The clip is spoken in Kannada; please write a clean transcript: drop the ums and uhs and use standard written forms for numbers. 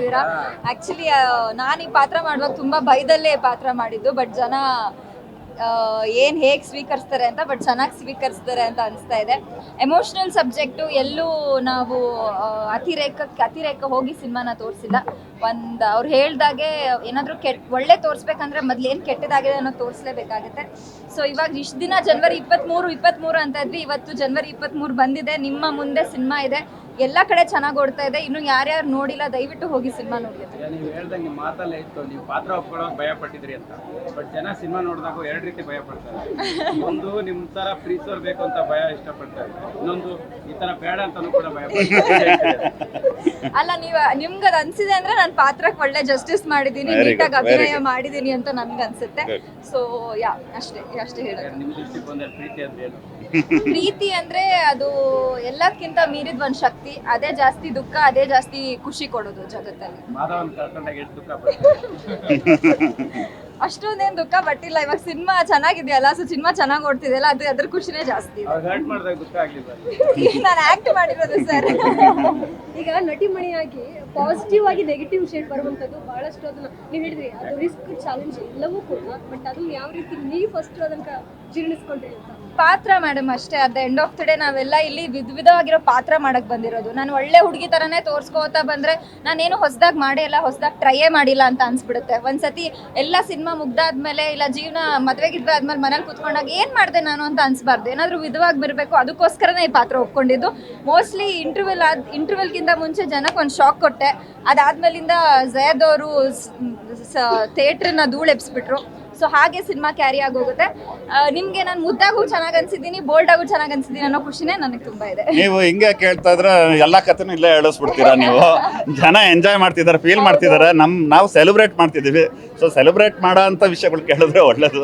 ಮಾಡಿದ್ದೀರಾ. ಆ್ಯಕ್ಚುಲಿ ನಾನು ಈ ಪಾತ್ರ ಮಾಡುವಾಗ ತುಂಬ ಭಯದಲ್ಲೇ ಪಾತ್ರ ಮಾಡಿದ್ದು. ಬಟ್ ಜನ ಏನು ಹೇಗೆ ಸ್ವೀಕರಿಸ್ತಾರೆ ಅಂತ, ಬಟ್ ಚೆನ್ನಾಗಿ ಸ್ವೀಕರಿಸ್ತಾರೆ ಅಂತ ಅನಿಸ್ತಾ ಇದೆ. ಎಮೋಷ್ನಲ್ ಸಬ್ಜೆಕ್ಟು ಎಲ್ಲೂ ನಾವು ಅತಿರೇಕ ಹೋಗಿ ಸಿನಿಮಾನ ತೋರಿಸಿಲ್ಲ. ಅವ್ರು ಹೇಳ್ದಾಗೆ ಏನಾದರೂ ಒಳ್ಳೆ ತೋರಿಸ್ಬೇಕಂದ್ರೆ ಮೊದಲು ಏನು ಕೆಟ್ಟದಾಗಿದೆ ಅನ್ನೋದು ತೋರಿಸ್ಲೇಬೇಕಾಗುತ್ತೆ. ಸೊ ಇವಾಗ ಇಷ್ಟು ದಿನ ಜನವರಿ 23 ಅಂತ ಇದ್ವಿ, ಇವತ್ತು ಜನವರಿ 23 ಬಂದಿದೆ. ನಿಮ್ಮ ಮುಂದೆ ಸಿನಿಮಾ ಇದೆ, ಎಲ್ಲ ಕಡೆ ಚೆನ್ನಾಗಿ ಓಡ್ತಾ ಇದೆ. ಇನ್ನು ಯಾರ್ಯಾರು ನೋಡಿಲ್ಲ ದಯವಿಟ್ಟು ಹೋಗಿ ಸಿನಿಮಾ ನೋಡ್ಬೇಕು. ನೀವು ಹೇಳ್ದಂಗೆ ಮಾತಲ್ಲೇ ಇತ್ತು, ನೀವು ಪಾತ್ರ ಒಪ್ಕೊಳ್ಳೋಕೆ ಭಯ ಪಟ್ಟಿದ್ರಿ ಅಂತ. ಬಟ್ ಜನ ಸಿನಿಮಾ ನೋಡಿದಾಗ ಎರಡು ರೀತಿ ಭಯ ಪಡ್ತಾರೆ. ಒಂದು ನಿಮ್ಮ ತರ ಪ್ರೀತಿಸೋರು ಬೇಕು ಅಂತ ಭಯ ಇಷ್ಟಪಡ್ತಾರೆ, ಇನ್ನೊಂದು ಈ ತರ ಬೇಡ ಅಂತಾನು ಕೂಡ ಭಯ ಪಡ್ತಾರೆ. ಅಲ್ಲ, ನಿಮ್ಗೆ ಅದು ಅನ್ಸಿದೆ ಅಂದ್ರೆ ನಾನು ಪಾತ್ರಕ್ಕೆ ಒಳ್ಳೆ ಜಸ್ಟಿಸ್ ಮಾಡಿದ್ದೀನಿ, ನೀಟಾಗಿ ಅಭಿನಯ ಮಾಡಿದ್ದೀನಿ ಅಂತ ನನ್ಗೆ ಅನ್ಸುತ್ತೆ. ಸೊ ಅಷ್ಟೇ ಹೇಳೋದು. ನಿಮ್ಮ ದೃಷ್ಟಿಗೆ ಬಂದ ಪ್ರೀತಿ ಅಂದ್ರೆ ಏನು? ಪ್ರೀತಿ ಅಂದ್ರೆ ಅದು ಎಲ್ಲಕ್ಕಿಂತ ಮೀರಿದ ಒಂದು ಶಕ್ತಿ. ಅದೇ ಜಾಸ್ತಿ ದುಃಖ, ಅದೇ ಜಾಸ್ತಿ ಖುಷಿ ಕೊಡೋದು ಜಗತ್ತಲ್ಲಿ. ಮಾಧವನ್ ಕಳ್ಕೊಂಡಾಗ ಎಷ್ಟು ದುಃಖ ಪಡ್ತಾರೆ? ಅಷ್ಟೊಂದೇನು ದುಃಖ ಪಟ್ಟಿಲ್ಲ. ಇವಾಗ ಸಿನಿಮಾ ಚೆನ್ನಾಗಿದೆಯಲ್ಲ, ಸೊ ಸಿನಿಮಾ ಚೆನ್ನಾಗಿ ಓಡ್ತಿದೆಯಲ್ಲ, ಅದ್ರ ಖುಷಿನೇ ಜಾಸ್ತಿ. ನಾನು ಆಕ್ಟ್ ಮಾಡಿರೋದು ಸರ್. ಈಗ ನಟಿಮಣಿಯಾಗಿ ಪಾಸಿಟಿವ್ ಆಗಿ ನೆಗೆಟಿವ್ ಶೇಡ್ ಬರುವಂಥದ್ದು ಬಹಳಷ್ಟು. ಅದನ್ನ ನೀವು ಹೇಳಿದ್ರಿ, ಅದು ರಿಸ್ಕ್ ಚಾಲೆಂಜ್ ಎಲ್ಲವೂ ಕೂಡ. ಬಟ್ ಅದನ್ನ ಯಾವ ರೀತಿ ನೀವು ಫಸ್ಟ್ ಅದನ್ನ ಜೀರ್ಣಿಸ್ಕೊಂಡ್ರಿ ಅಂತ? ಪಾತ್ರ ಮೇಡಮ್ ಅಷ್ಟೇ. At the end of the day ನಾವೆಲ್ಲ ಇಲ್ಲಿ ವಿಧವಾಗಿರೋ ಪಾತ್ರ ಮಾಡಕ್ ಬಂದಿರೋದು. ನಾನು ಒಳ್ಳೆ ಹುಡುಗಿ ತರನೇ ತೋರಿಸ್ಕೋತಾ ಬಂದ್ರೆ ನಾನೇನು ಹೊಸದಾಗಿ ಹೊಸದಾಗಿ ಟ್ರೈಯೇ ಮಾಡಿಲ್ಲ ಅಂತ ಅನ್ಸ್ಬಿಡುತ್ತೆ. ಒಂದ್ಸತಿ ಎಲ್ಲ ಸಿನಿಮಾ ಮುಗ್ದಾದ್ಮೇಲೆ ಇಲ್ಲ ಜೀವನ ಮದ್ವೆಗಿದ್ವೆ ಆದ್ಮೇಲೆ ಮನೇಲಿ ಕೂತ್ಕೊಂಡಾಗ ಏನ್ ಮಾಡಿದೆ ನಾನು ಅಂತ ಅನ್ಸ್ಬಾರ್ದು. ಏನಾದ್ರೂ ವಿಧವಾಗಿ ಬರಬೇಕು, ಅದಕ್ಕೋಸ್ಕರನೇ ಈ ಪಾತ್ರ ಒಪ್ಕೊಂಡಿದ್ದು. ಮೋಸ್ಟ್ಲಿ ಇಂಟರ್ವೆಲ್ಗಿಂತ ಮುಂಚೆ ಜನಕ್ಕೆ ಒಂದು ಶಾಕ್ ಕೊಟ್ಟೆ. ಅದಾದ್ಮೇಲಿಂದ ಜಯದ್ ಅವರು ಥಿಯೇಟ್ರನ್ನ ಧೂಳೆಬ್ಸ್ಬಿಟ್ರು. ಸೊ ಹಾಗೆ ಸಿನಿಮಾ ಕ್ಯಾರಿ ಆಗೋಗುತ್ತೆ. ನಿಮ್ಗೆ ನಾನು ಮುದ್ದಾಗೂ ಚೆನ್ನಾಗಿ ಅನ್ಸಿದ್ದೀನಿ, ಬೋಲ್ಡಾಗೂ ಚೆನ್ನಾಗಿ ಅನ್ಸಿದ್ದೀನಿ ಅನ್ನೋ ಖುಷಿನೇ ನನಗೆ ತುಂಬಾ ಇದೆ. ನೀವು ಹಿಂಗೆ ಕೇಳ್ತಾ ಇದ್ರೆ ಎಲ್ಲ ಕಥೆನೂ ಇಲ್ಲೇ ಹೇಳಿಸ್ಬಿಡ್ತೀರಾ ನೀವು. ಜನ ಎಂಜಾಯ್ ಮಾಡ್ತಿದ್ದಾರೆ, ಫೀಲ್ ಮಾಡ್ತಿದ್ದಾರೆ, ನಾವು ಸೆಲೆಬ್ರೇಟ್ ಮಾಡ್ತಿದ್ದೀವಿ. ಸೊ ಸೆಲೆಬ್ರೇಟ್ ಮಾಡೋ ಅಂಥ ವಿಷಯಗಳು ಕೇಳಿದ್ರೆ ಒಳ್ಳೇದು.